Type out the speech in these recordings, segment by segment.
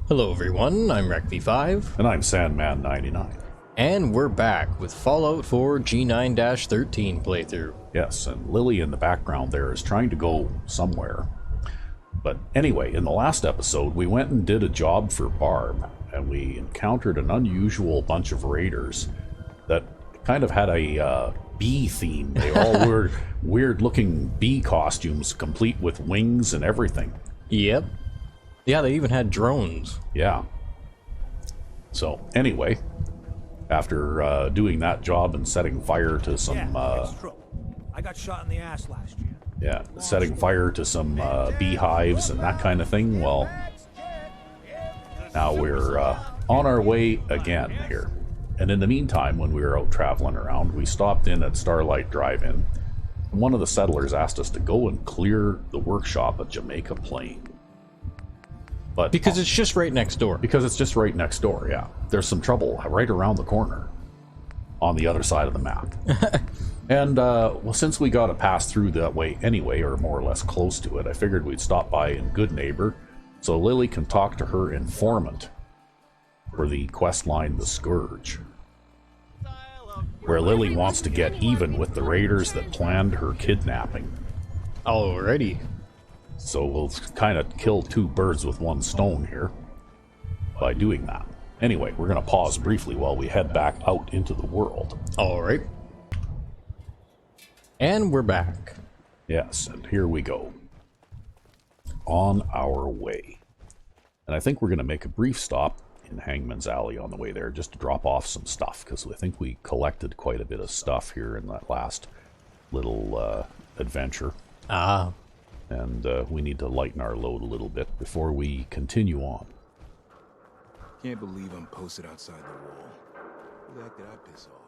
Hello everyone, I'm RecV5, And I'm Sandman99. and we're back with Fallout 4 G9-13 playthrough. Yes, and Lily in the background there is trying to go somewhere. But anyway, in the last episode, we went and did a job for Barb, and we encountered an unusual bunch of raiders that kind of had a bee theme. They all wore weird-looking bee costumes, complete with wings and everything. Yep. Yeah, they even had drones. Yeah. So, anyway, after doing that job and setting fire to some... it's true. I got shot in the ass last year. Yeah, setting fire to some beehives and that kind of thing. Well, now we're on our way again here. And in the meantime, when we were out traveling around, we stopped in at Starlight Drive-In. And one of the settlers asked us to go and clear the workshop at Jamaica Plain. But Because it's just right next door. Because it's just right next door, yeah. There's some trouble right around the corner on the other side of the map. And, well, since we got to pass through that way anyway, or more or less close to it, I figured we'd stop by in Goodneighbor so Lily can talk to her informant for the quest line The Scourge, where Lily wants to get even with the raiders that planned her kidnapping. Alrighty. So we'll kind of kill two birds with one stone here by doing that. Anyway, we're going to pause briefly while we head back out into the world. Alright. And we're back. Yes, and here we go. On our way. And I think we're going to make a brief stop in Hangman's Alley on the way there, just to drop off some stuff, because I think we collected quite a bit of stuff here in that last little adventure. Ah. And we need to lighten our load a little bit before we continue on. Can't believe I'm posted outside the wall. Who the heck did I piss off?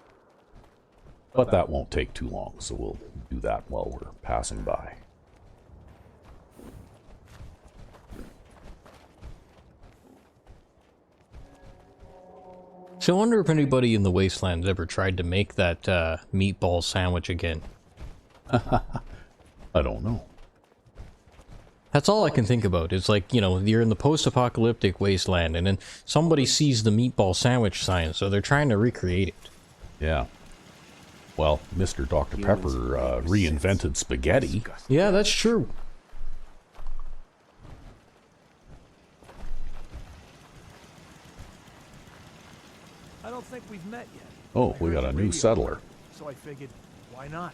But that won't take too long, so we'll do that while we're passing by. So I wonder if anybody in the Wastelands ever tried to make that meatball sandwich again. I don't know. That's all I can think about. It's like, you know, you're in the post-apocalyptic wasteland, and then somebody sees the meatball sandwich sign, so they're trying to recreate it. Yeah. Well, Mr. Dr. Pepper reinvented spaghetti. Yeah, that's true. I don't think we've met yet. Oh, we got a new settler. So I figured, why not?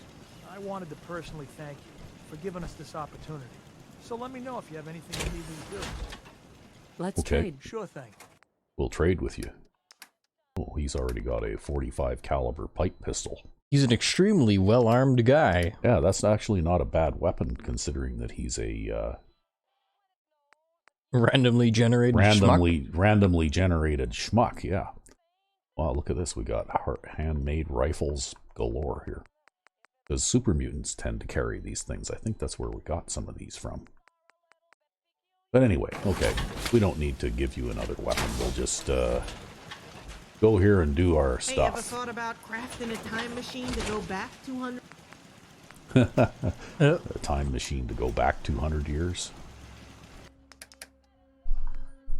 I wanted to personally thank you for giving us this opportunity. So let me know if you have anything you need me to do. Let's Okay. trade. Sure thing. We'll trade with you. Oh, he's already got a 45 caliber pipe pistol. He's an extremely well-armed guy. Yeah, that's actually not a bad weapon, considering that he's a Randomly generated schmuck. randomly generated schmuck. Yeah. Wow, look at this. We got handmade rifles galore here. Because super mutants tend to carry these things. I think that's where we got some of these from. But anyway, okay. We don't need to give you another weapon. We'll just go here and do our Hey, ever stuff. thought about crafting a time machine to go back 200? A time machine to go back 200 years.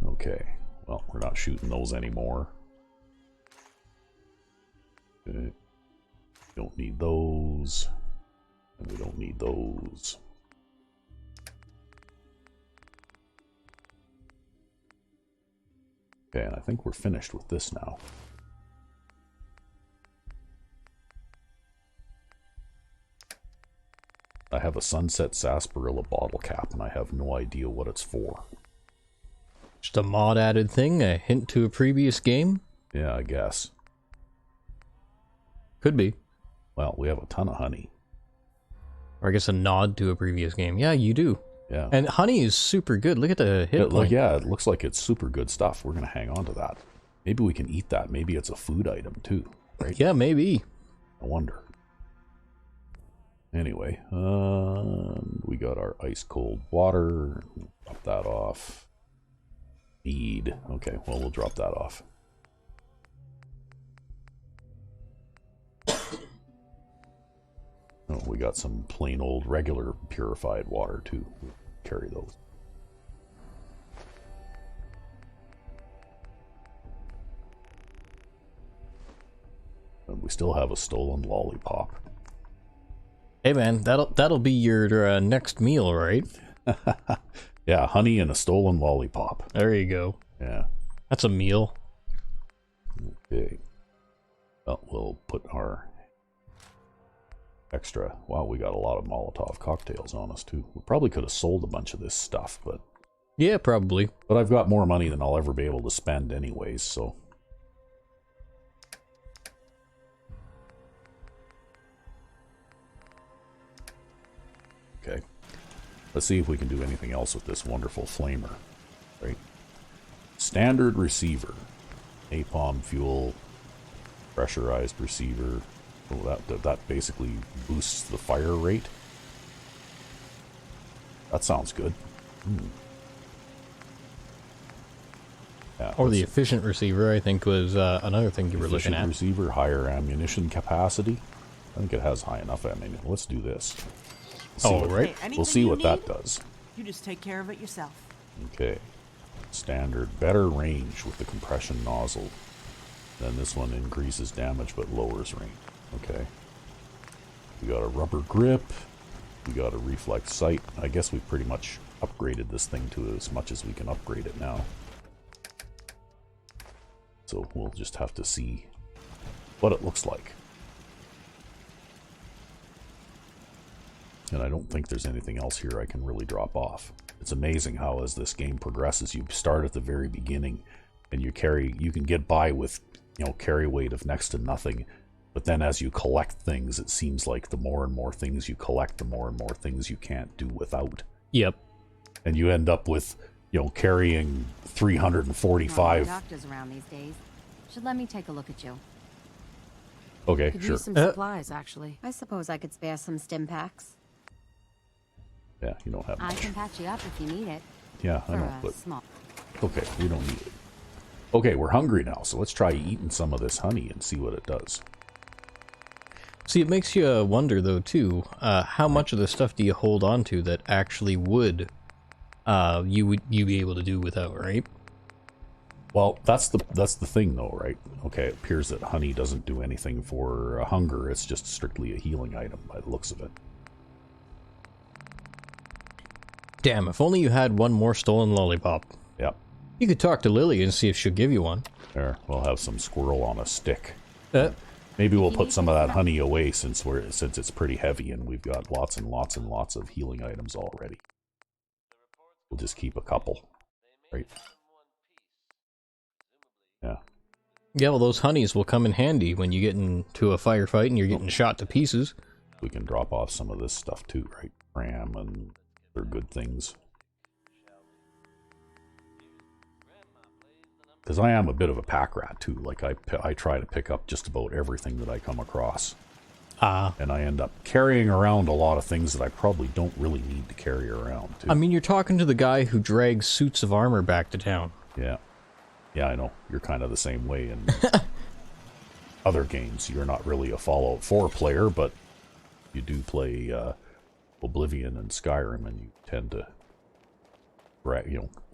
Okay. Well, we're not shooting those anymore. Okay. Don't need those. And we don't need those. Okay, and I think we're finished with this now. I have a Sunset Sarsaparilla bottle cap, and I have no idea what it's for. Just a mod added thing, a hint to a previous game? Yeah, I guess. Could be. Well, we have a ton of honey. Or I guess a nod to a previous game. Yeah, you do. Yeah. And honey is super good. Look at the hit point. Yeah, it looks like it's super good stuff. We're going to hang on to that. Maybe we can eat that. Maybe it's a food item, too. Right? Yeah, maybe. I wonder. Anyway, we got our ice cold water. Drop that off. Need. Okay, well, we'll drop that off. Oh, we got some plain old regular purified water too. We'll carry those. still have a stolen lollipop. Hey man, that'll be your next meal, right? Yeah, honey and a stolen lollipop. There you go. Yeah. That's a meal. Okay. Well, we'll put our extra... Wow, we got a lot of Molotov cocktails on us, too. We probably could have sold a bunch of this stuff, but... Yeah, probably. But I've got more money than I'll ever be able to spend anyways, so... Okay. Let's see if we can do anything else with this wonderful flamer. Right? Standard receiver. Napalm fuel. Pressurized receiver. Oh, that basically boosts the fire rate. That sounds good. Yeah, Or the efficient receiver, I think, was another thing you were looking at. Receiver, higher ammunition capacity. I think it has high enough ammunition. Let's do this. Oh, right. We'll see what that does. You just take care of it yourself. Okay. Standard, better range with the compression nozzle. Then this one increases damage but lowers range. Okay. We got a rubber grip. We got a reflex sight. I guess we pretty much upgraded this thing to as much as we can upgrade it now. So we'll just have to see what it looks like. And I don't think there's anything else here I can really drop off. It's amazing how as this game progresses, you start at the very beginning and you can get by with, you know, carry weight of next to nothing. But then as you collect things, it seems like the more and more things you collect, the more and more things you can't do without. Yep. And you end up with, you know, carrying 345. Doctors around these days. Should let me take a look at you. Okay, Could sure. use some supplies, actually. I suppose I could spare some stim packs. Yeah, you don't have I much. can patch you up if you need it. Yeah, I For know, a but small. okay, we don't need it. Okay, we're hungry now, so let's try eating some of this honey and see what it does. See, it makes you wonder, though, too, how much of the stuff do you hold on to that actually would you be able to do without, right? Well, that's the thing, though, right? Okay, it appears that honey doesn't do anything for hunger. It's just strictly a healing item by the looks of it. Damn, if only you had one more stolen lollipop. Yep. You could talk to Lily and see if she'll give you one. There, we'll have some squirrel on a stick. Uh, Maybe we'll put some of that honey away since it's pretty heavy and we've got lots and lots and lots of healing items already. We'll just keep a couple, right? Yeah. Yeah, well, those honeys will come in handy when you get into a firefight and you're getting shot to pieces. We can drop off some of this stuff too, right? Ram and other good things. Because I am a bit of a pack rat too. Like I try to pick up just about everything that I come across. And I end up carrying around a lot of things that I probably don't really need to carry around too. I mean, you're talking to the guy who drags suits of armor back to town. Yeah. Yeah, I know. You're kind of the same way in other games. You're not really a Fallout 4 player, but you do play Oblivion and Skyrim, and you tend to,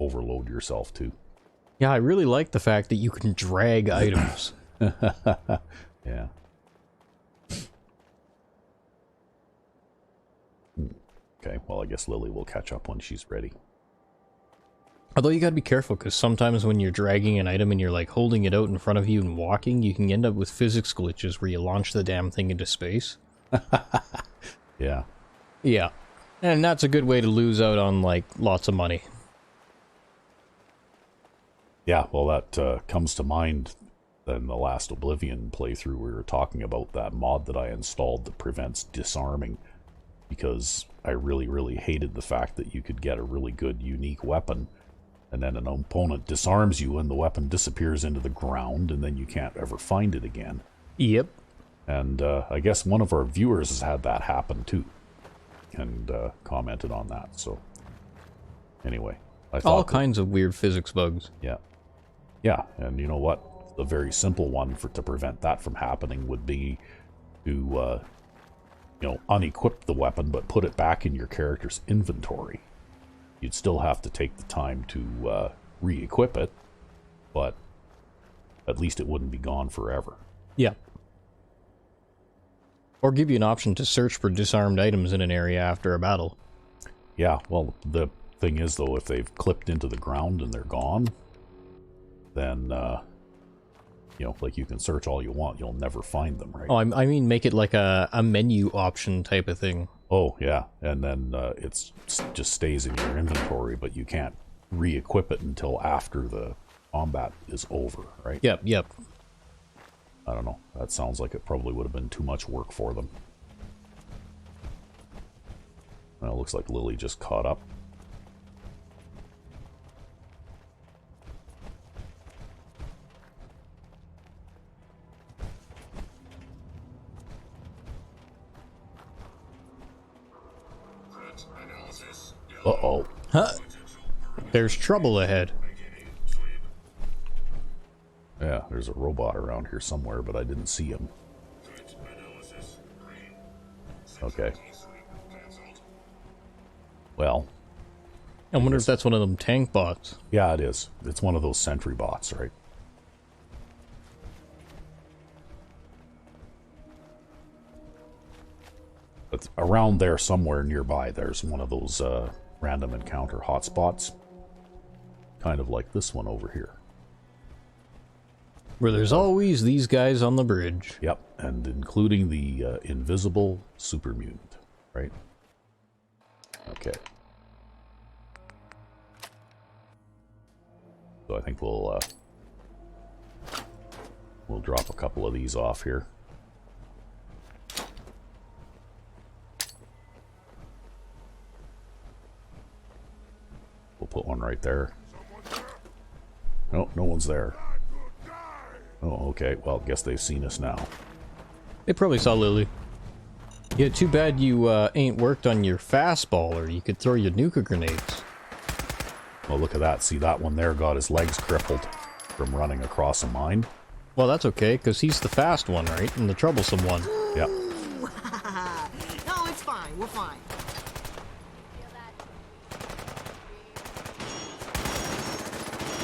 overload yourself too. Yeah, I really like the fact that you can drag items. Yeah. Okay, well, I guess Lily will catch up when she's ready. Although you gotta be careful, because sometimes when you're dragging an item and you're like holding it out in front of you and walking, you can end up with physics glitches where you launch the damn thing into space. Yeah. Yeah. And that's a good way to lose out on, like, lots of money. Yeah, well, that comes to mind in the last Oblivion playthrough. We were talking about that mod that I installed that prevents disarming, because I really, really hated the fact that you could get a really good, unique weapon, and then an opponent disarms you and the weapon disappears into the ground, and then you can't ever find it again. Yep. And I guess one of our viewers has had that happen too, and commented on that. So anyway, I thought all kinds of weird physics bugs. Yeah. Yeah, and you know what? The very simple one to prevent that from happening would be to, unequip the weapon, but put it back in your character's inventory. You'd still have to take the time to re-equip it, but at least it wouldn't be gone forever. Yeah. Or give you an option to search for disarmed items in an area after a battle. Yeah, well, the thing is, though, if they've clipped into the ground and they're gone, then, you know, like, you can search all you want, you'll never find them, right? Oh, I mean make it like a menu option type of thing. Oh, yeah, and then it just stays in your inventory, but you can't re-equip it until after the combat is over, right? Yep, yep. I don't know. That sounds like it probably would have been too much work for them. Well, it looks like Lily just caught up. Uh-oh. Huh? There's trouble ahead. Yeah, there's a robot around here somewhere, but I didn't see him. Okay. Well. I wonder if that's one of them tank bots. Yeah, it is. It's one of those sentry bots, right? But around there somewhere nearby, there's one of those random encounter hotspots. Kind of like this one over here. Where there's always these guys on the bridge. Yep, and including the invisible super mutant, right? Okay. So I think we'll drop a couple of these off here. We'll put one right there. No, no one's there. Oh, okay. Well, guess they've seen us now. They probably saw Lily. Yeah, too bad you ain't worked on your fastball, or you could throw your nuka grenades. Well, look at that. See, that one there got his legs crippled from running across a mine. Well, that's okay, because he's the fast one, right? And the troublesome one. Yep. No, it's fine. We're fine.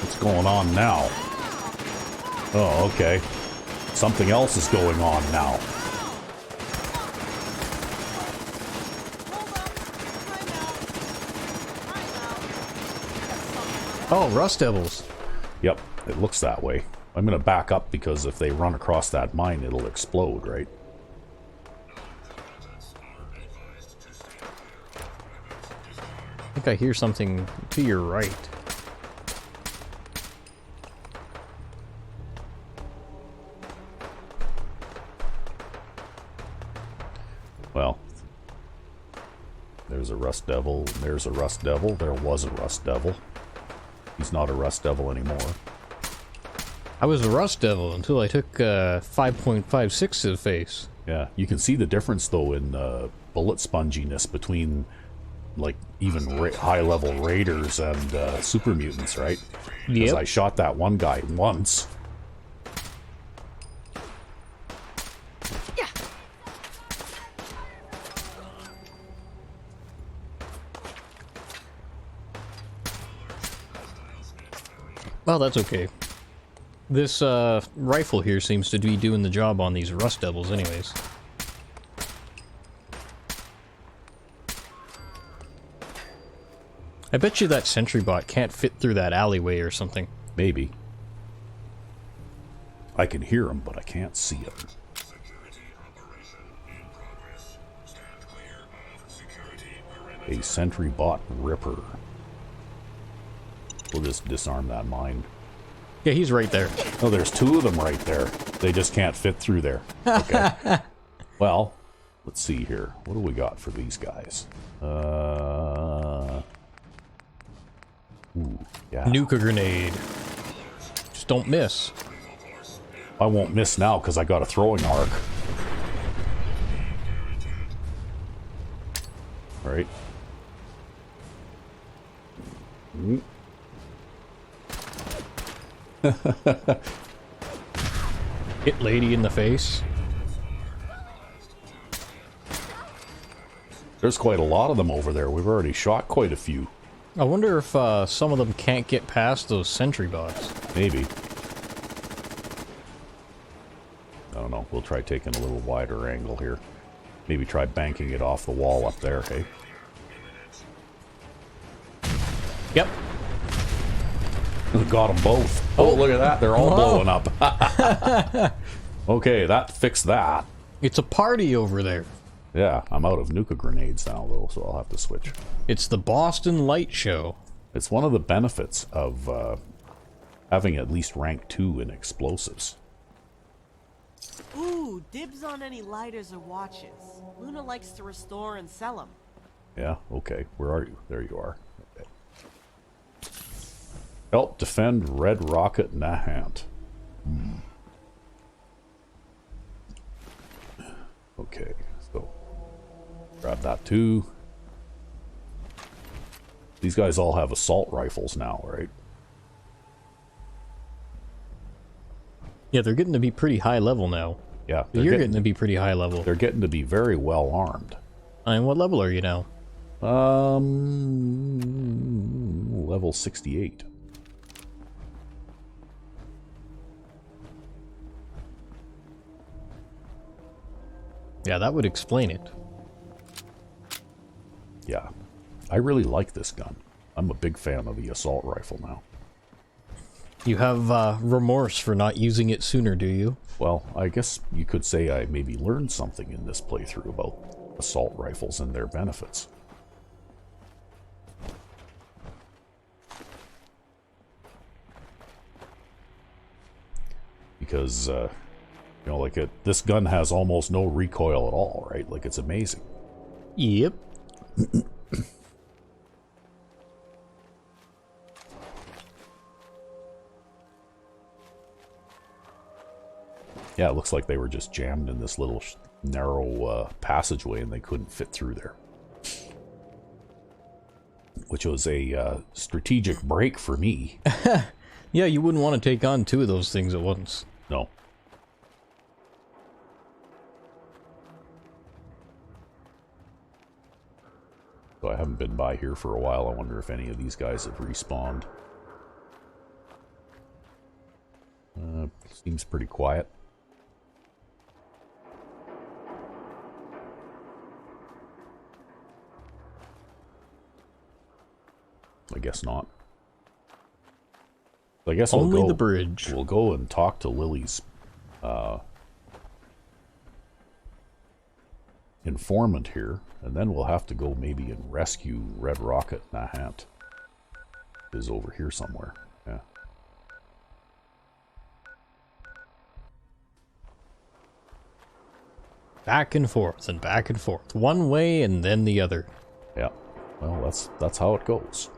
What's going on now? Oh, okay. Something else is going on now. Oh, Rust Devils. Yep, it looks that way. I'm going to back up because if they run across that mine, it'll explode, right? I think I hear something to your right. Well, there's a Rust Devil, there's a Rust Devil, there was a Rust Devil. He's not a Rust Devil anymore. I was a Rust Devil until I took 5.56 to the face. Yeah, you can see the difference, though, in bullet sponginess between, like, even high-level raiders and super mutants, right? Because Yep. I shot that one guy once. Well, that's okay. This rifle here seems to be doing the job on these Rust Devils anyways. I bet you that sentry bot can't fit through that alleyway or something. Maybe. I can hear him, but I can't see him. A sentry bot ripper. We'll just disarm that mine. Yeah, he's right there. Oh, there's two of them right there. They just can't fit through there. Okay. Well, let's see here. What do we got for these guys? Ooh, yeah. Nuka grenade. Just don't miss. I won't miss now because I got a throwing arc. Right. Hit lady in the face. There's quite a lot of them over there. We've already shot quite a few. I wonder if some of them can't get past those sentry bots. Maybe. I don't know. We'll try taking a little wider angle here. Maybe try banking it off the wall up there, hey? Yep. Got them both. Oh, look at that. They're all blowing up. Okay, that fixed that. It's a party over there. Yeah, I'm out of nuka grenades now, though, so I'll have to switch. It's the Boston Light Show. It's one of the benefits of having at least rank 2 in explosives. Ooh, dibs on any lighters or watches. Luna likes to restore and sell them. Yeah, okay. Where are you? There you are. Okay. Help defend Red Rocket Nahant. Okay, so grab that too. These guys all have assault rifles now, right? Yeah, they're getting to be pretty high level now. Yeah. You're getting to be pretty high level. They're getting to be very well armed. And what level are you now? Level 68. Yeah, that would explain it. Yeah. I really like this gun. I'm a big fan of the assault rifle now. You have remorse for not using it sooner, do you? Well, I guess you could say I maybe learned something in this playthrough about assault rifles and their benefits. Because, you know, like this gun has almost no recoil at all, right? Like, it's amazing. Yep. Yeah, it looks like they were just jammed in this little narrow passageway and they couldn't fit through there. Which was a strategic break for me. Yeah, you wouldn't want to take on 2 of those things at once. No. So I haven't been by here for a while. I wonder if any of these guys have respawned. Seems pretty quiet. I guess not. I guess Only we'll go, the bridge. We'll go and talk to Lily's informant here, and then we'll have to go maybe and rescue Red Rocket Nahant. Is over here somewhere. Yeah. Back and forth and back and forth. One way and then the other. Yeah. Well, that's how it goes.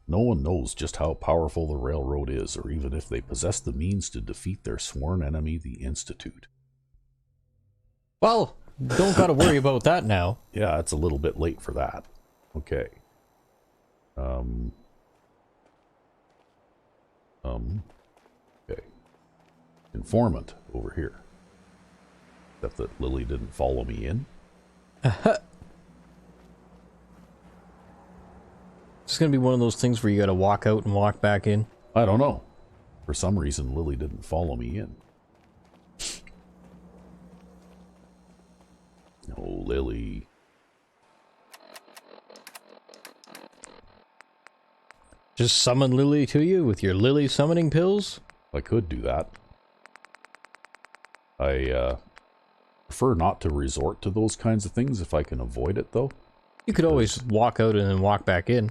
No one knows just how powerful the railroad is, or even if they possess the means to defeat their sworn enemy, the Institute. Well, don't gotta worry about that now. Yeah, it's a little bit late for that. Okay. Okay. Informant over here. Except that Lily didn't follow me in. It's gonna be one of those things where you gotta walk out and walk back in. I don't know. For some reason, Lily didn't follow me in. No, Lily. Just summon Lily to you with your Lily summoning pills? I could do that. I prefer not to resort to those kinds of things if I can avoid it, though. You could always walk out and then walk back in.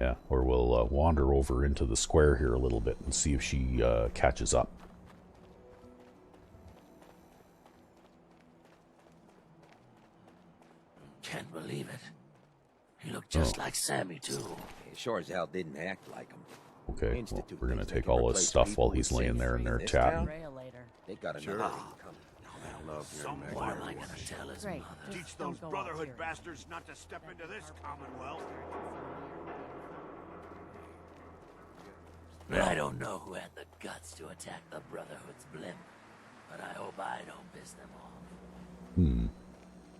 Yeah, or we'll wander over into the square here a little bit and see if she catches up. Can't believe it. He looked just like Sammy, too. He sure as hell didn't act like him. Okay, well, we're gonna take all his stuff while he's laying there and they're chatting. They got another thing coming. What am I gonna tell his Great. mother? Just Teach don't those go off Brotherhood here. bastards not to step into this Commonwealth. I don't know who had the guts to attack the Brotherhood's blimp, but I hope I don't piss them off.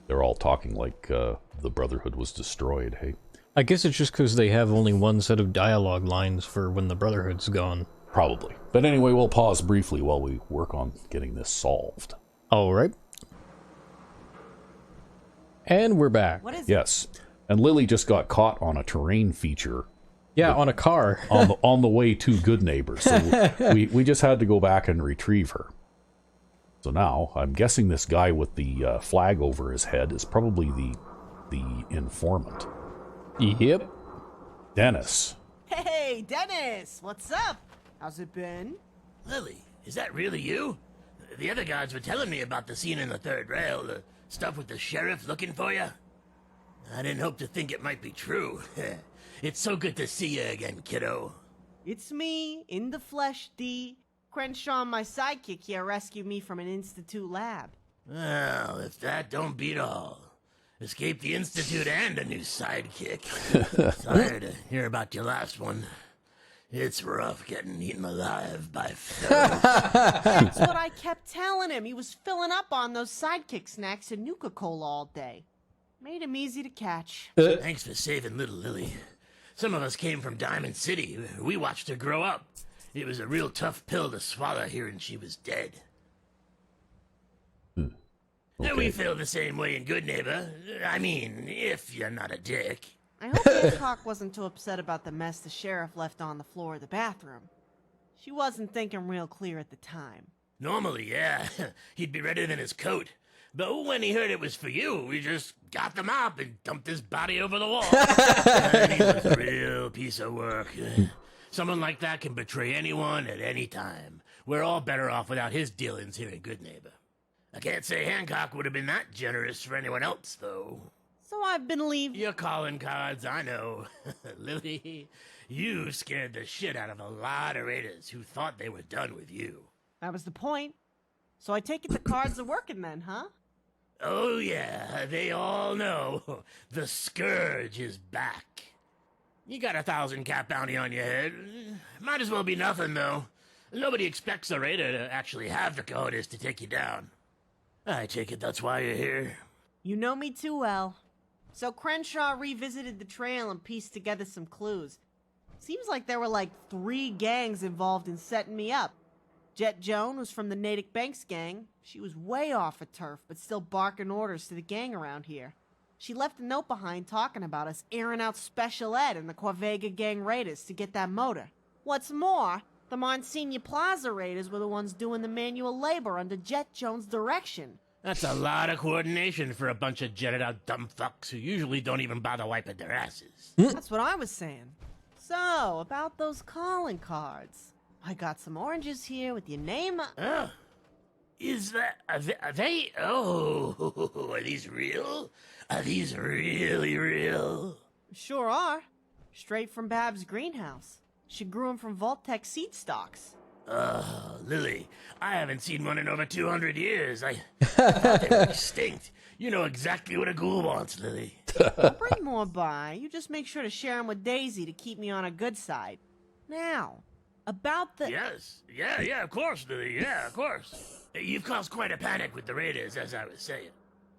They're all talking like the Brotherhood was destroyed, hey? I guess it's just because they have only one set of dialogue lines for when the Brotherhood's gone. Probably. But anyway, we'll pause briefly while we work on getting this solved. Alright. And we're back. What is Yes. And Lily just got caught on a terrain feature. Yeah, on a car. on the way to Goodneighbor. So we just had to go back and retrieve her. So now, I'm guessing this guy with the flag over his head is probably the informant. Yep. Dennis. Hey, Dennis! What's up? How's it been? Lily, is that really you? The other guards were telling me about the scene in the third rail, the stuff with the sheriff looking for you. I didn't hope to think it might be true. It's so good to see you again, kiddo. It's me, in the flesh, D. Crenshaw, my sidekick here, rescued me from an Institute lab. Well, if that don't beat all. Escaped the Institute and a new sidekick. Sorry to hear about your last one. It's rough getting eaten alive by fellas. That's what I kept telling him. He was filling up on those sidekick snacks and Nuka-Cola all day. Made him easy to catch. Thanks for saving little Lily. Some of us came from Diamond City. We watched her grow up. It was a real tough pill to swallow hearing she was dead. Okay. We feel the same way in Goodneighbor. I mean, if you're not a dick. I hope Hancock wasn't too upset about the mess the sheriff left on the floor of the bathroom. She wasn't thinking real clear at the time. Normally, yeah, he'd be redder than his coat. But when he heard it was for you, we just got the mop and dumped his body over the wall. And he was a real piece of work. Someone like that can betray anyone at any time. We're all better off without his dealings here in Goodneighbor. I can't say Hancock would have been that generous for anyone else, though. So I've been leaving. You're calling cards, I know. Lily, you scared the shit out of a lot of raiders who thought they were done with you. That was the point. So I take it the cards are working then, huh? Oh yeah, they all know. The Scourge is back. You got 1,000 cap bounty on your head. Might as well be nothing, though. Nobody expects a raider to actually have the cojones to take you down. I take it that's why you're here. You know me too well. So Crenshaw revisited the trail and pieced together some clues. Seems like there were like 3 gangs involved in setting me up. Jet Joan was from the Natick Banks gang. She was way off her turf, but still barking orders to the gang around here. She left a note behind talking about us airing out Special Ed and the Corvega gang raiders to get that motor. What's more, the Monsignor Plaza raiders were the ones doing the manual labor under Jet Jones' direction. That's a lot of coordination for a bunch of jetted out dumb fucks who usually don't even bother wiping their asses. That's what I was saying. So, about those calling cards. I got some oranges here with your name on. Oh. Is that... Are they... Oh, are these real? Are these really real? Sure are. Straight from Bab's greenhouse. She grew them from Vault-Tec seed stocks. Lily, I haven't seen one in over 200 years. I thought they were extinct. You know exactly what a ghoul wants, Lily. I'll bring more by. You just make sure to share them with Daisy to keep me on a good side. Now, about the... Yes. Yeah, of course, Lily. Yeah, of course. You've caused quite a panic with the raiders, as I was saying.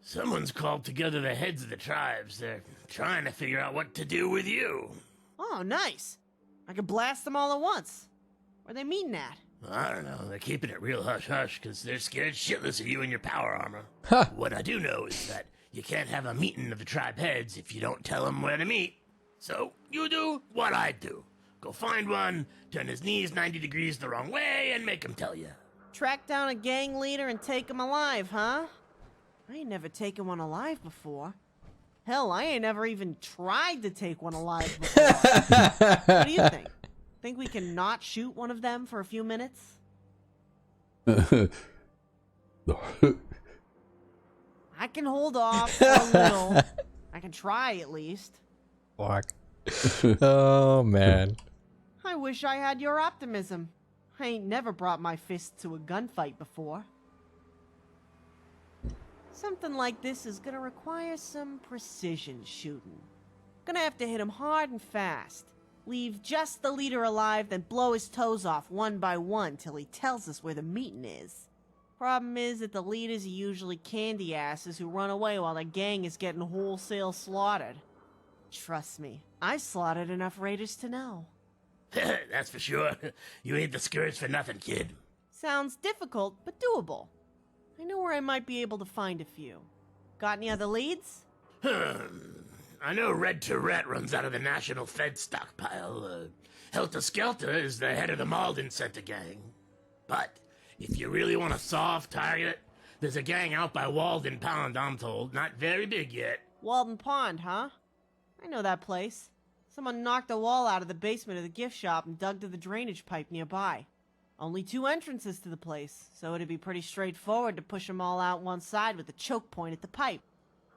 Someone's called together the heads of the tribes. They're trying to figure out what to do with you. Oh, nice. I could blast them all at once. Where they meeting at? I don't know. They're keeping it real hush-hush because they're scared shitless of you and your power armor. What I do know is that you can't have a meeting of the tribe heads if you don't tell them where to meet. So you do what I do. Go find one, turn his knees 90 degrees the wrong way, and make him tell you. Track down a gang leader and take him alive, huh? I ain't never taken one alive before. Hell, I ain't ever even tried to take one alive before. What do you think? Think we can not shoot one of them for a few minutes? Uh, I can hold off for a little. I can try at least. Fuck. Oh, man. I wish I had your optimism. I ain't never brought my fist to a gunfight before. Something like this is gonna require some precision shooting. Gonna have to hit him hard and fast. Leave just the leader alive, then blow his toes off one by one till he tells us where the meeting is. Problem is that the leaders are usually candy asses who run away while the gang is getting wholesale slaughtered. Trust me, I've slaughtered enough raiders to know. That's for sure. You ain't the scourge for nothing, kid. Sounds difficult, but doable. I know where I might be able to find a few. Got any other leads? I know Red Tourette runs out of the National Fed stockpile. Helter Skelter is the head of the Malden Center gang. But if you really want a soft target, there's a gang out by Walden Pond, I'm told. Not very big yet. Walden Pond, huh? I know that place. Someone knocked a wall out of the basement of the gift shop and dug to the drainage pipe nearby. Only 2 entrances to the place, so it'd be pretty straightforward to push them all out one side with a choke point at the pipe.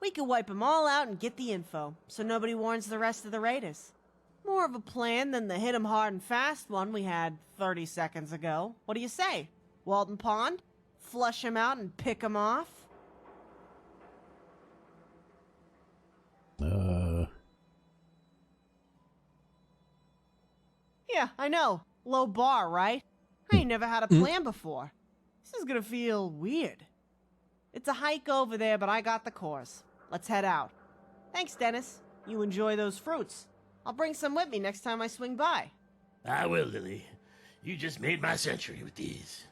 We could wipe them all out and get the info, so nobody warns the rest of the raiders. More of a plan than the hit 'em hard and fast one we had 30 seconds ago. What do you say? Walden Pond? Flush 'em out and pick 'em off? Yeah, I know. Low bar, right? I ain't never had a plan before. This is gonna feel weird. It's a hike over there, but I got the course. Let's head out. Thanks, Dennis. You enjoy those fruits. I'll bring some with me next time I swing by. I will, Lily. You just made my century with these.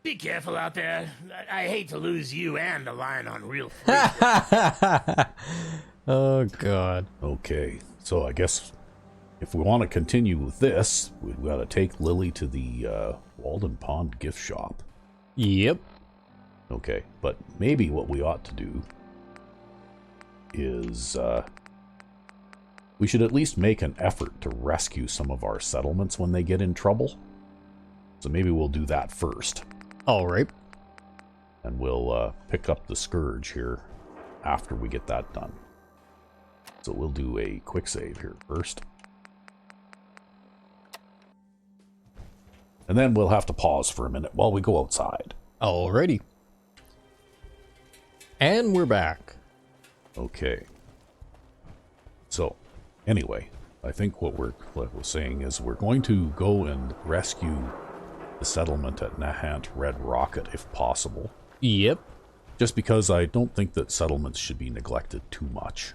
Be careful out there. I hate to lose you and the line on real fruit. Oh, God. Okay, so I guess if we want to continue with this, we've got to take Lily to the Walden Pond gift shop. Yep. Okay, but maybe what we ought to do is we should at least make an effort to rescue some of our settlements when they get in trouble. So maybe we'll do that first. All right. And we'll pick up the Scourge here after we get that done. So we'll do a quick save here first. And then we'll have to pause for a minute while we go outside. Alrighty. And we're back. Okay. So, anyway, I think what we're saying is we're going to go and rescue the settlement at Nahant Red Rocket if possible. Yep. Just because I don't think that settlements should be neglected too much.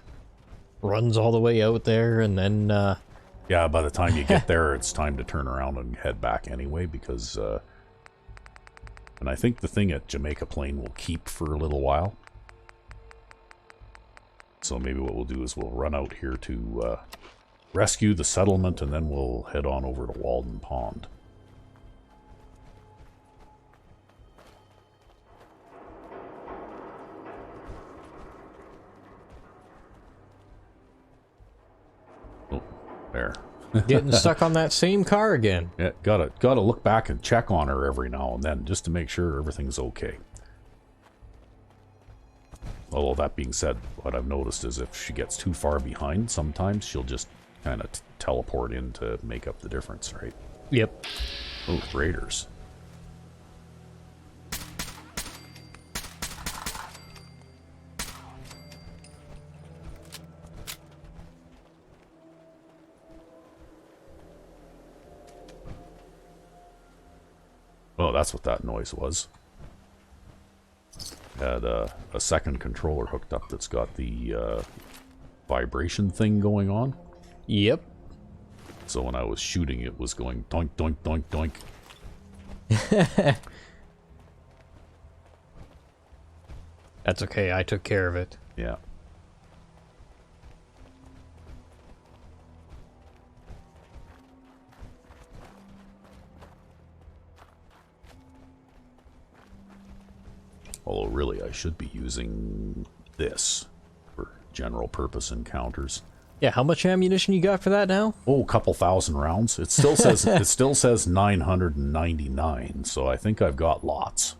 Runs all the way out there and then... Yeah, by the time you get there, it's time to turn around and head back anyway, because... and I think the thing at Jamaica Plain will keep for a little while. So maybe what we'll do is we'll run out here to rescue the settlement, and then we'll head on over to Walden Pond. Oh, there. Getting stuck on that same car again. Yeah, gotta look back and check on her every now and then, just to make sure everything's okay. Although that being said, what I've noticed is if she gets too far behind, sometimes she'll just kind of teleport in to make up the difference, right? Yep. Oh, raiders. Oh, that's what that noise was. Had a second controller hooked up that's got the vibration thing going on. Yep. So when I was shooting, it was going doink, doink, doink, doink. That's okay, I took care of it. Yeah. Although really I should be using this for general purpose encounters. Yeah, how much ammunition you got for that now? Oh, a couple thousand rounds. It still says 999, so I think I've got lots.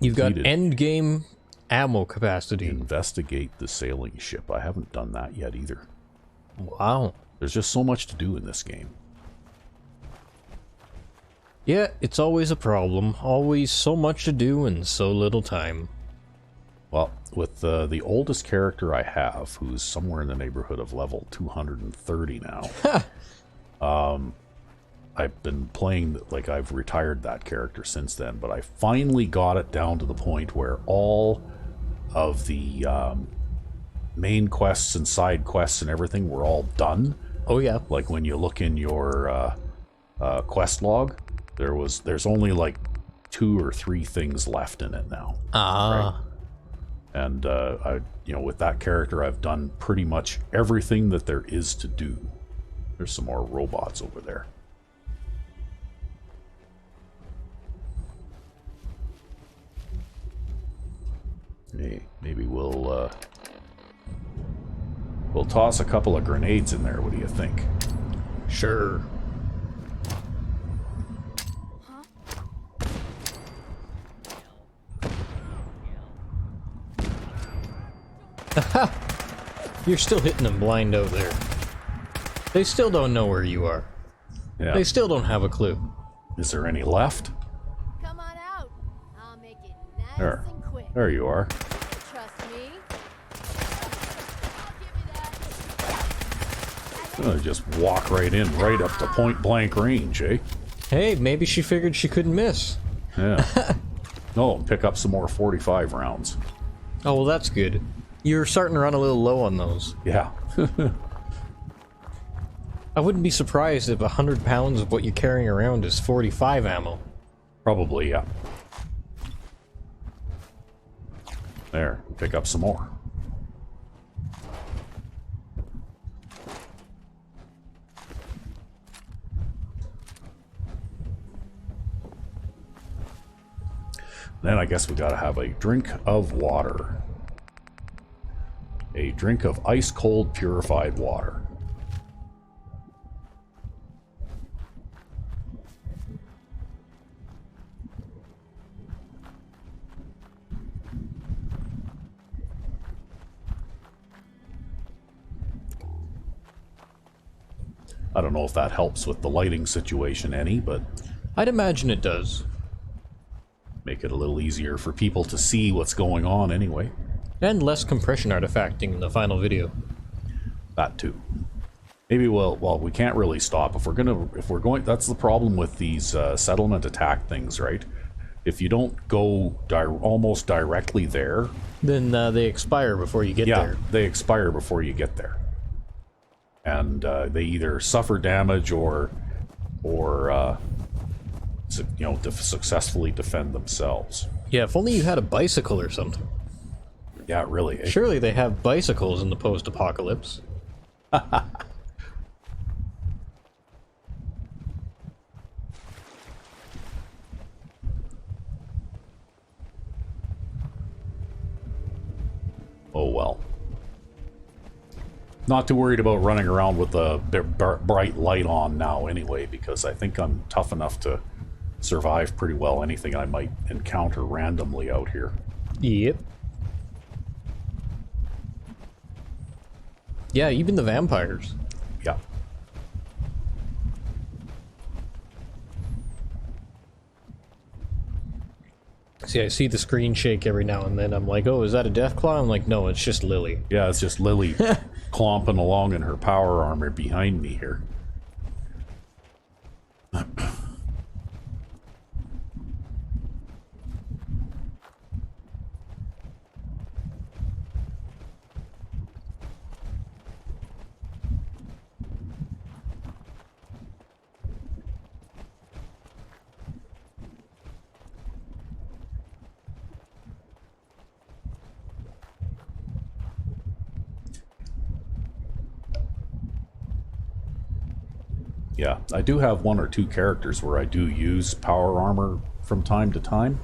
You've got end game ammo capacity. Investigate the sailing ship. I haven't done that yet either. Wow. There's just so much to do in this game. Yeah, it's always a problem. Always so much to do and so little time. Well, with the oldest character I have, who's somewhere in the neighborhood of level 230 now, I've been playing, like, I've retired that character since then, but I finally got it down to the point where all of the main quests and side quests and everything were all done. Oh yeah. Like when you look in your quest log, there's only like 2 or 3 things left in it now. Ah. Right? And with that character, I've done pretty much everything that there is to do. There's some more robots over there. Hey, maybe we'll toss a couple of grenades in there. What do you think? Sure. You're still hitting them blind out there. They still don't know where you are. Yeah. They still don't have a clue. Is there any left? Come on out. I'll make it nice There. and quick. There you are. Trust me. I'll give you that. Just walk right in, right up to point blank range, eh? Hey, maybe she figured she couldn't miss. Yeah. No, pick up some more 45 rounds. Oh, well, that's good. You're starting to run a little low on those. Yeah. I wouldn't be surprised if 100 pounds of what you're carrying around is 45 ammo. Probably, yeah. There, pick up some more. Then I guess we gotta have a drink of water. A drink of ice-cold purified water. I don't know if that helps with the lighting situation any, but I'd imagine it does. make it a little easier for people to see what's going on anyway. And less compression artifacting in the final video. That too. Maybe well, we can't really stop if we're going. That's the problem with these settlement attack things, right? If you don't go almost directly there, Then they expire before you get yeah, there. they expire before you get there, and they either suffer damage or successfully defend themselves. Yeah, if only you had a bicycle or something. Yeah, really. Eh? Surely they have bicycles in the post-apocalypse. Oh well. Not too worried about running around with the bright light on now anyway, because I think I'm tough enough to survive pretty well anything I might encounter randomly out here. Yep. Yeah, even the vampires. Yeah. See, I see the screen shake every now and then. I'm like, oh, is that a Deathclaw? I'm like, no, it's just Lily. Yeah, it's just Lily clomping along in her power armor behind me here. Yeah, I do have 1 or 2 characters where I do use power armor from time to time,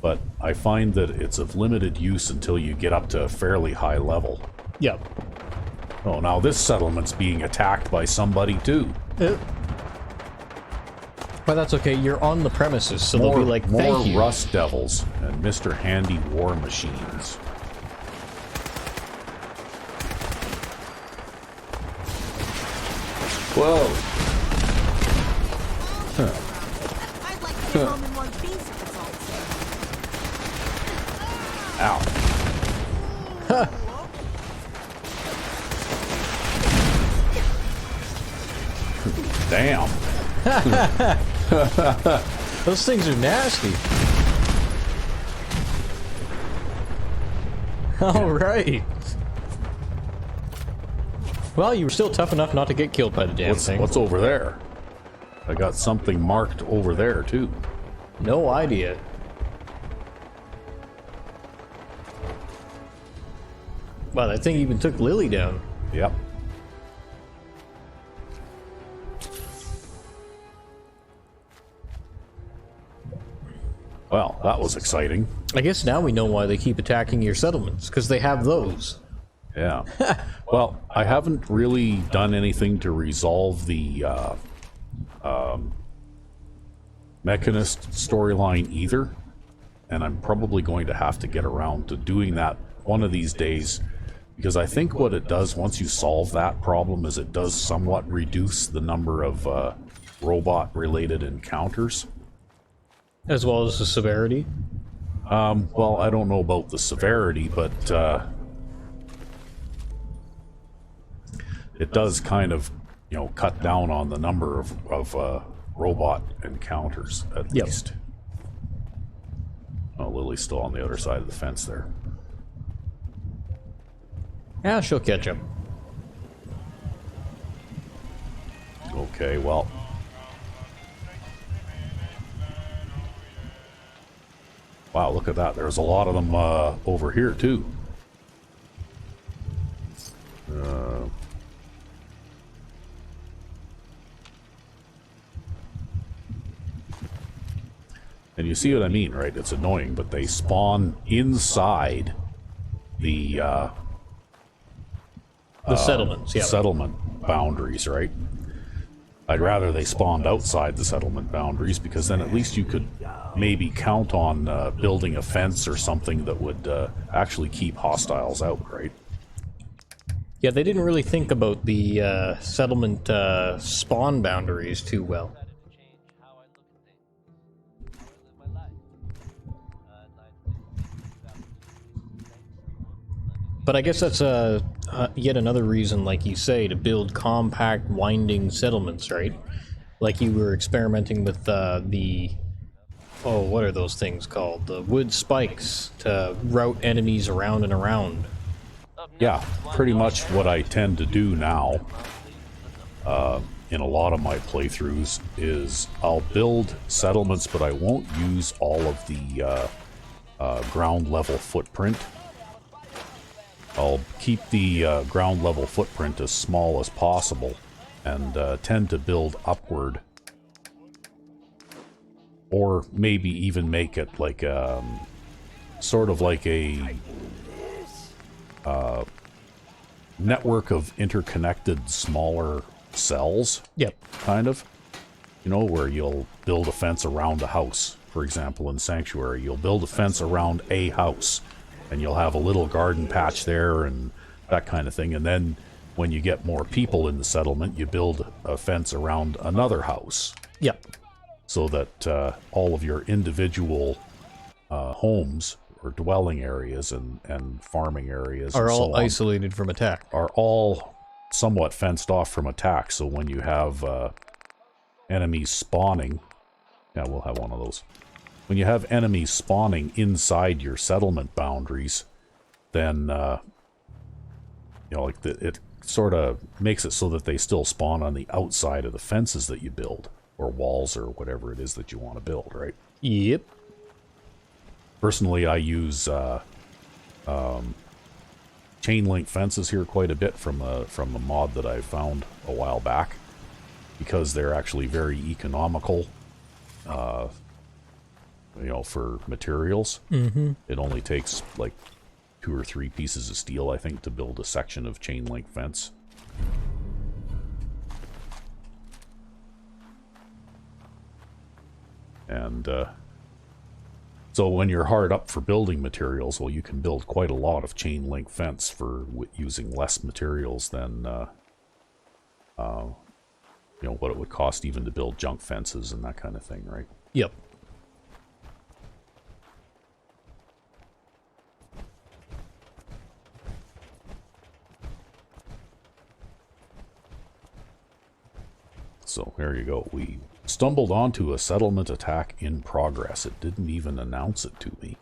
but I find that it's of limited use until you get up to a fairly high level. Yep. Oh, now this settlement's being attacked by somebody too. But that's okay, you're on the premises, so they'll be like, thank you. More Rust Devils and Mr. Handy War Machines. Whoa! I'd like to get home in one piece if it's all Ow. Damn. Those things are nasty. All right. Well, you were still tough enough not to get killed by the damn thing. What's over there? I got something marked over there, too. No idea. Wow, that thing even took Lily down. Yep. Well, that was exciting. I guess now we know why they keep attacking your settlements, because they have those. Yeah. Well, I haven't really done anything to resolve the Mechanist storyline either, and I'm probably going to have to get around to doing that one of these days, because I think what it does once you solve that problem is it does somewhat reduce the number of robot-related encounters. As well as the severity? Well, I don't know about the severity, but it does kind of, you know, cut down on the number of robot encounters, at least. Oh, Lily's still on the other side of the fence there. Yeah, she'll catch up. Okay, well... Wow, look at that. There's a lot of them over here, too. And you see what I mean, right? It's annoying, but they spawn inside the settlements, yeah. Settlement boundaries, right? I'd rather they spawned outside the settlement boundaries, because then at least you could maybe count on building a fence or something that would actually keep hostiles out, right? Yeah, they didn't really think about the settlement spawn boundaries too well. But I guess that's yet another reason, like you say, to build compact, winding settlements, right? Like you were experimenting with the... Oh, what are those things called? The wood spikes to route enemies around and around. Yeah, pretty much what I tend to do now in a lot of my playthroughs is I'll build settlements, but I won't use all of the ground level footprint. I'll keep the ground level footprint as small as possible and tend to build upward, or maybe even make it like sort of like a network of interconnected smaller cells. Yep. Kind of. You know, where you'll build a fence around a house. For example, in Sanctuary, you'll build a fence around a house. And you'll have a little garden patch there and that kind of thing. And then when you get more people in the settlement, you build a fence around another house. Yep. So that all of your individual homes or dwelling areas and farming areas are and all so on, isolated from attack. are all somewhat fenced off from attack. So when you have enemies spawning... Yeah, we'll have one of those. When you have enemies spawning inside your settlement boundaries, then, you know, like it sort of makes it so that they still spawn on the outside of the fences that you build, or walls, or whatever it is that you want to build, right? Yep. Personally, I use chain link fences here quite a bit from a mod that I found a while back, because they're actually very economical. You know, for materials. Mm-hmm. It only takes like 2 or 3 pieces of steel, I think, to build a section of chain link fence. And so when you're hard up for building materials, well, you can build quite a lot of chain link fence for using less materials than you know, what it would cost even to build junk fences and that kind of thing, right? Yep. So there you go. We stumbled onto a settlement attack in progress. It didn't even announce it to me.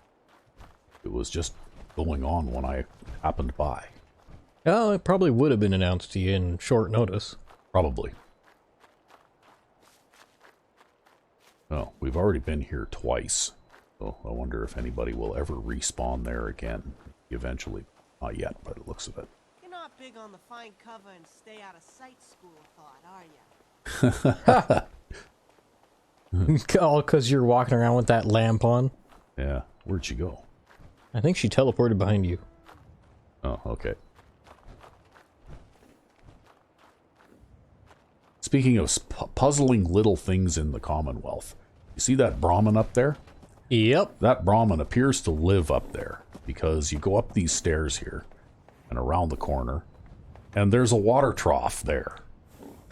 It was just going on when I happened by. Oh, it probably would have been announced to you in short notice. Probably. Well, we've already been here twice. So I wonder if anybody will ever respawn there again. Eventually. Not yet, by the looks of it. You're not big on the find cover and stay out of sight school of thought, are you? All because you're walking around with that lamp on. Yeah, where'd she go? I think she teleported behind you. Oh, okay. Speaking of puzzling little things in the Commonwealth, you see that Brahmin up there? Yep. That Brahmin appears to live up there, because you go up these stairs here, and around the corner, and there's a water trough there.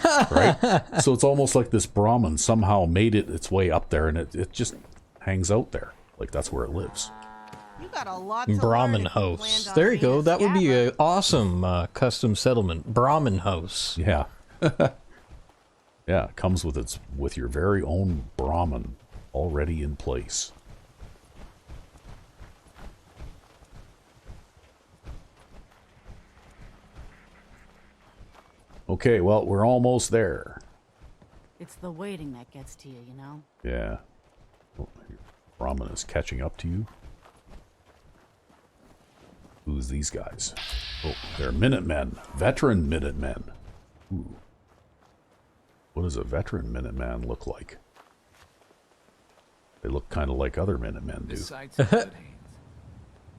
Right? So it's almost like this Brahmin somehow made it its way up there, and it just hangs out there. Like that's where it lives. You got a lot to Brahmin learn if you house. planned on There you being go. a That would be scabber. an awesome custom settlement. Brahmin house. Yeah. Yeah, it comes with your very own Brahmin already in place. Okay, well, we're almost there. It's the waiting that gets to you, you know? Yeah. Oh, Brahmin is catching up to you. Who's these guys? Oh, they're Minutemen. Veteran Minutemen. Ooh. What does a veteran Minuteman look like? They look kind of like other Minutemen do.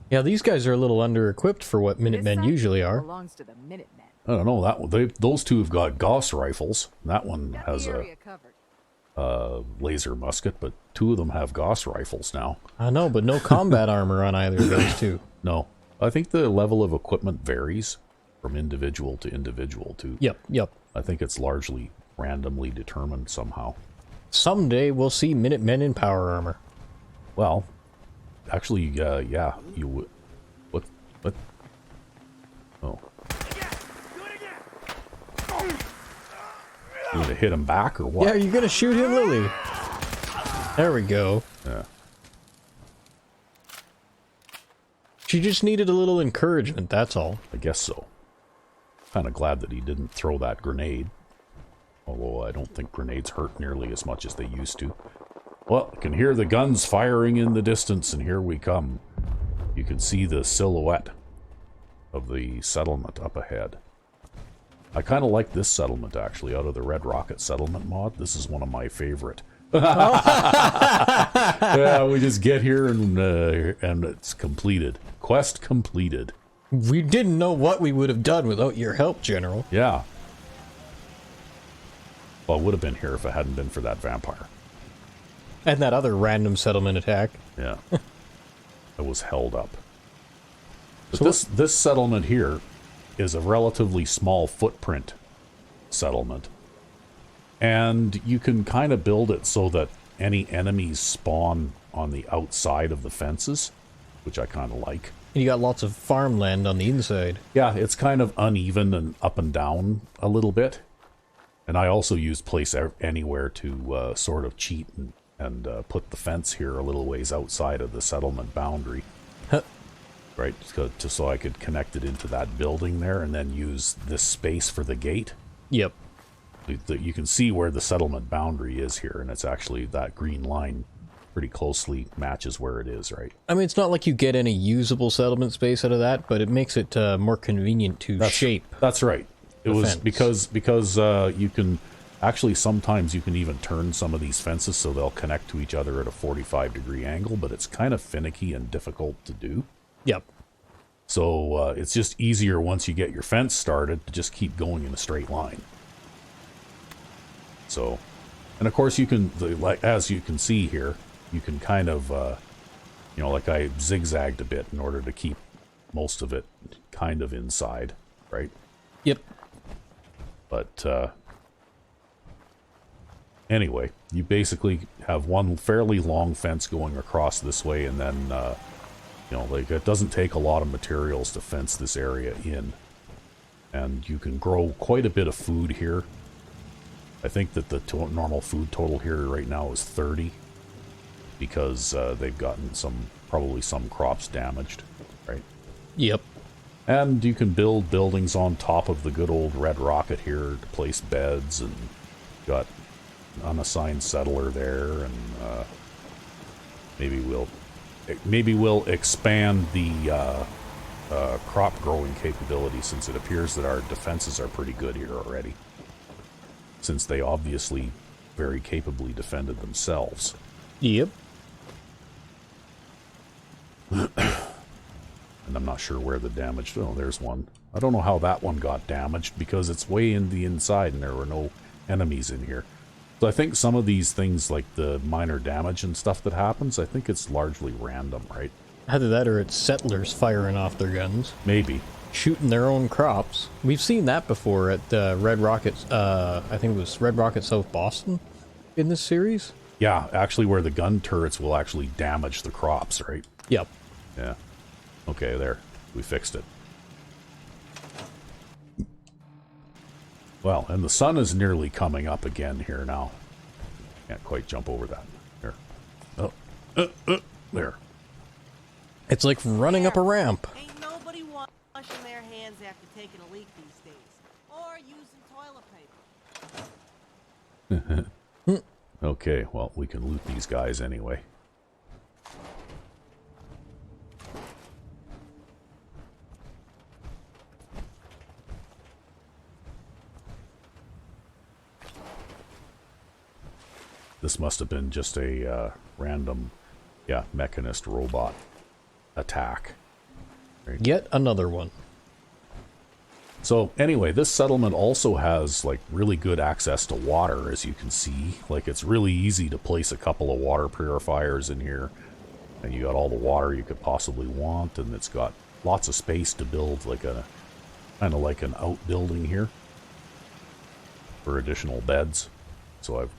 Yeah, these guys are a little under-equipped for what Minutemen usually are. Belongs to the Minutemen. I don't know. That one, those two have got Gauss rifles. That one has a laser musket, but two of them have Gauss rifles now. I know, but no combat armor on either of those two. No. I think the level of equipment varies from individual to individual, too. Yep. I think it's largely randomly determined somehow. Someday we'll see Minutemen in power armor. Well, actually, yeah, you would. What? Oh. You gonna hit him back or what? Yeah, are you gonna shoot him, Lily? There we go. Yeah. She just needed a little encouragement, that's all. I guess so. Kind of glad that he didn't throw that grenade. Although I don't think grenades hurt nearly as much as they used to. Well, I can hear the guns firing in the distance, and here we come. You can see the silhouette of the settlement up ahead. I kind of like this settlement, actually, out of the Red Rocket settlement mod. This is one of my favorite. Yeah, we just get here and it's completed. Quest completed. We didn't know what we would have done without your help, General. Yeah. Well, I would have been here if it hadn't been for that vampire. And that other random settlement attack. Yeah. I was held up. But So this settlement here is a relatively small footprint settlement. And you can kind of build it so that any enemies spawn on the outside of the fences, which I kind of like. And you got lots of farmland on the inside. Yeah, it's kind of uneven and up and down a little bit. And I also use Place Anywhere to sort of cheat and put the fence here a little ways outside of the settlement boundary. Right, so I could connect it into that building there and then use this space for the gate. Yep. You can see where the settlement boundary is here, and it's actually that green line pretty closely matches where it is, right? I mean, it's not like you get any usable settlement space out of that, but it makes it more convenient to shape. That's right. It was fence. because you can actually sometimes you can even turn some of these fences so they'll connect to each other at a 45-degree angle, but it's kind of finicky and difficult to do. Yep. So it's just easier once you get your fence started to just keep going in a straight line. So, and of course you can, like as you can see here, you can kind of, you know, like I zigzagged a bit in order to keep most of it kind of inside, right? Yep. But anyway, you basically have one fairly long fence going across this way, and then, you know, like it doesn't take a lot of materials to fence this area in. And you can grow quite a bit of food here. I think that the normal food total here right now is 30 because they've gotten probably some crops damaged, right? Yep. And you can build buildings on top of the good old red rocket here to place beds, and got an unassigned settler there, and maybe we'll expand the crop growing capability, since it appears that our defenses are pretty good here already, since they obviously very capably defended themselves. Yep. And I'm not sure where the damage... Oh, there's one. I don't know how that one got damaged, because it's way in the inside and there were no enemies in here. So I think some of these things, like the minor damage and stuff that happens, I think it's largely random, right? Either that or it's settlers firing off their guns. Maybe. Shooting their own crops. We've seen that before at Red Rocket, I think it was Red Rocket South Boston in this series. Yeah, actually where the gun turrets will actually damage the crops, right? Yep. Yeah. Okay, there. We fixed it. Well, and the sun is nearly coming up again here now. Can't quite jump over that. There. Oh. There. It's like running up a ramp. Ain't nobody washing their hands after taking a leak these days. Or using toilet paper. Okay, well, we can loot these guys anyway. This must have been just a random, mechanist robot attack. Right? Yet another one. So anyway, this settlement also has like really good access to water, as you can see. Like, it's really easy to place a couple of water purifiers in here, and you got all the water you could possibly want, and it's got lots of space to build like a kind of like an outbuilding here for additional beds. So I've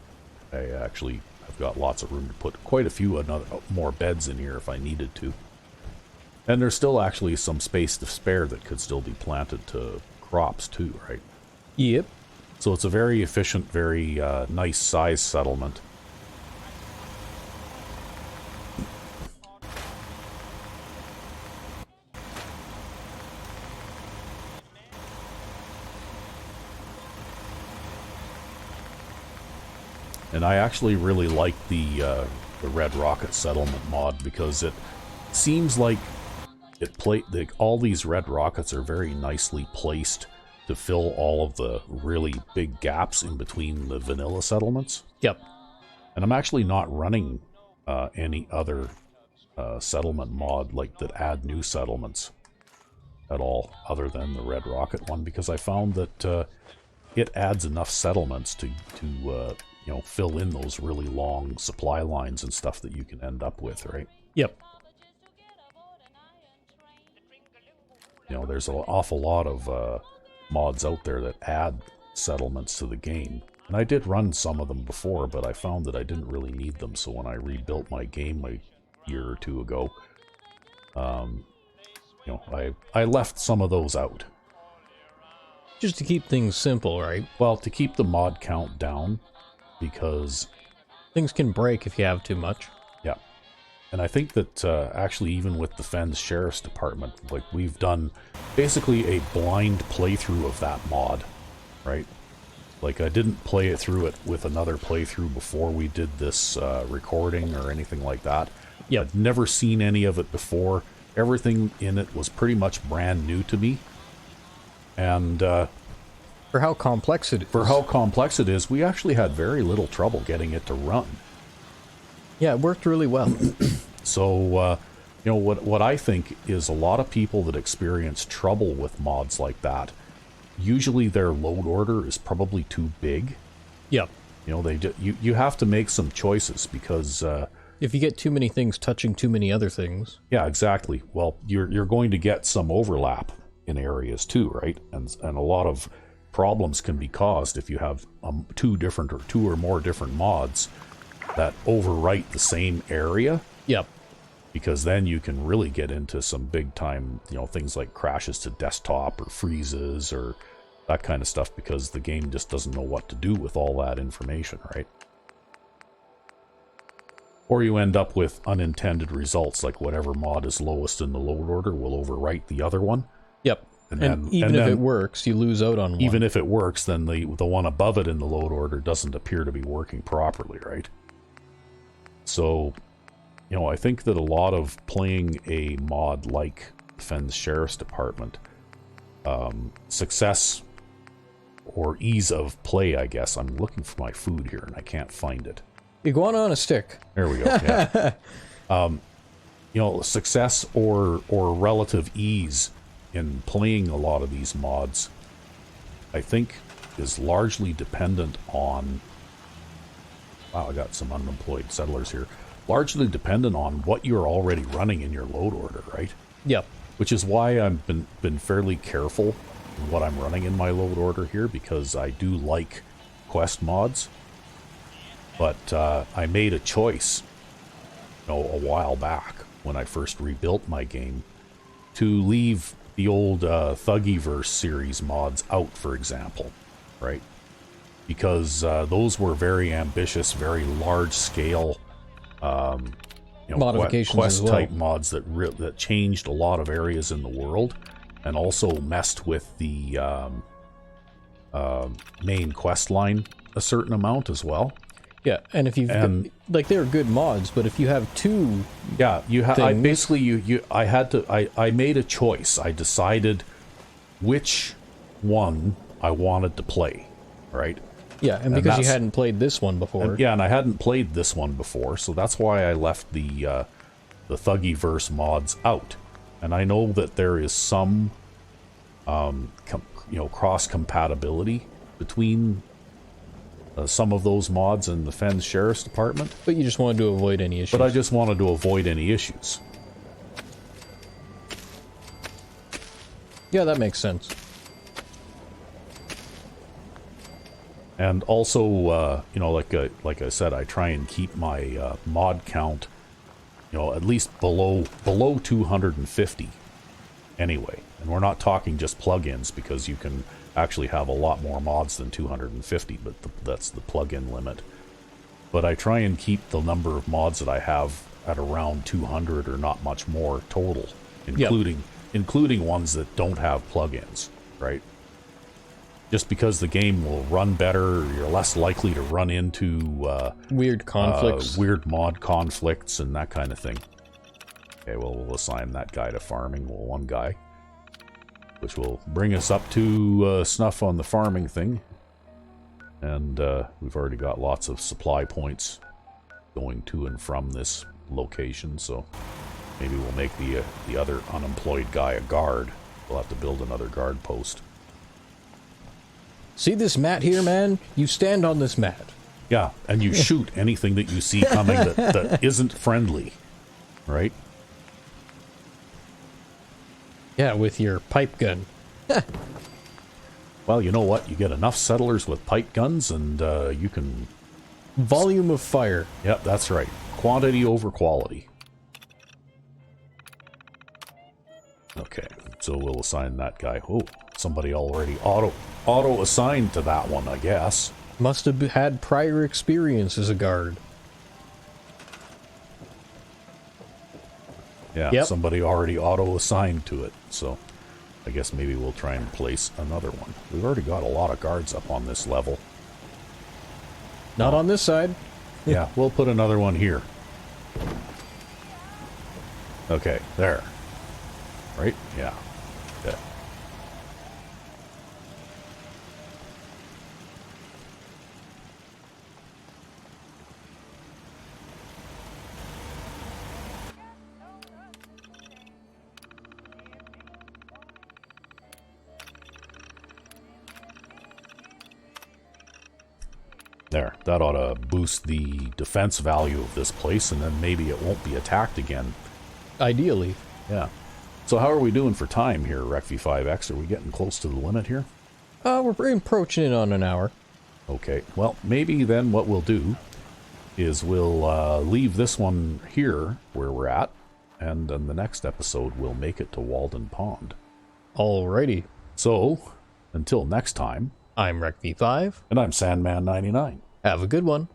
got lots of room to put quite a few more beds in here if I needed to. And there's still actually some space to spare that could still be planted to crops too, right? Yep. So it's a very efficient, very nice size settlement. And I actually really like the Red Rocket settlement mod, because it seems like all these red rockets are very nicely placed to fill all of the really big gaps in between the vanilla settlements. Yep. And I'm actually not running any other settlement mod like that add new settlements at all, other than the Red Rocket one, because I found that it adds enough settlements to fill in those really long supply lines and stuff that you can end up with, right? Yep. There's an awful lot of mods out there that add settlements to the game. And I did run some of them before, but I found that I didn't really need them. So when I rebuilt my game a year or two ago, I left some of those out. Just to keep things simple, right? Well, to keep the mod count down, because things can break if you have too much. Yeah. And I think that actually even with the Fens Sheriff's Department, like, we've done basically a blind playthrough of that mod, right? Like, I didn't play it through it with another playthrough before we did this recording or anything like that. Yep. I'd never seen any of it before. Everything in it was pretty much brand new to me. And for how complex it is. For how complex it is, we actually had very little trouble getting it to run. Yeah, it worked really well. So, what I think is a lot of people that experience trouble with mods like that, usually their load order is probably too big. Yep. You have to make some choices, because if you get too many things touching too many other things. Yeah, exactly. Well, you're going to get some overlap in areas too, right? And a lot of problems can be caused if you have two or more different mods that overwrite the same area. Yep. Because then you can really get into some big time, things like crashes to desktop or freezes or that kind of stuff, because the game just doesn't know what to do with all that information, right? Or you end up with unintended results, like whatever mod is lowest in the load order will overwrite the other one. Yep. And even if it works, you lose out on one. Even if it works, then the one above it in the load order doesn't appear to be working properly, right? So, you know, I think that a lot of playing a mod like Fenn's Sheriff's Department, success or ease of play, I guess. I'm looking for my food here and I can't find it. Iguana on a stick. There we go. Yeah. You know, success or relative ease in playing a lot of these mods, I think, is largely dependent on... Wow, I got some unemployed settlers here. Largely dependent on what you're already running in your load order, right? Yep. Which is why I've been fairly careful in what I'm running in my load order here, because I do like quest mods. But I made a choice, you know, a while back when I first rebuilt my game to leave the old Thuggyverse series mods out, for example, right? Because those were very ambitious, very large-scale you know, modifications quest-type mods that changed a lot of areas in the world, and also messed with the main quest line a certain amount as well. Yeah, and if you've like, they're good mods, but if you have two, yeah, I basically I made a choice. I decided which one I wanted to play, right? Yeah, and because you hadn't played this one before. And I hadn't played this one before, so that's why I left the Thuggyverse mods out. And I know that there is some you know, cross compatibility between some of those mods in the Fenn's Sheriff's Department. But you just wanted to avoid any issues. But I just wanted to avoid any issues. Yeah, that makes sense. And also, you know, like I said, I try and keep my mod count, you know, at least below 250 anyway. And we're not talking just plugins, because you can actually have a lot more mods than 250, but that's the plugin limit. But I try and keep the number of mods that I have at around 200 or not much more total, including ones that don't have plugins, right? Just because the game will run better, you're less likely to run into weird conflicts, weird mod conflicts, and that kind of thing. Okay, well, we'll assign that guy to farming, well, one guy, which will bring us up to snuff on the farming thing. And we've already got lots of supply points going to and from this location, so maybe we'll make the other unemployed guy a guard. We'll have to build another guard post. See this mat here, man? You stand on this mat. Yeah, and you shoot anything that you see coming that isn't friendly, right? Yeah, with your pipe gun. Well, you know what? You get enough settlers with pipe guns and you can... Volume of fire. Yep, that's right. Quantity over quality. Okay, so we'll assign that guy. Oh, somebody already auto-assigned to that one, I guess. Must have had prior experience as a guard. Yeah, yep. Somebody already auto-assigned to it, so I guess maybe we'll try and place another one. We've already got a lot of guards up on this level. Not on this side. Yeah, we'll put another one here. Okay, there. Right? Yeah. Okay. There, that ought to boost the defense value of this place, and then maybe it won't be attacked again. Ideally. Yeah. So how are we doing for time here, RecV5X? Are we getting close to the limit here? We're approaching it on an hour. Okay, well, maybe then what we'll do is we'll leave this one here where we're at, and then the next episode we'll make it to Walden Pond. Alrighty. So, Until next time, I'm RecV5. and I'm Sandman 99. Have a good one.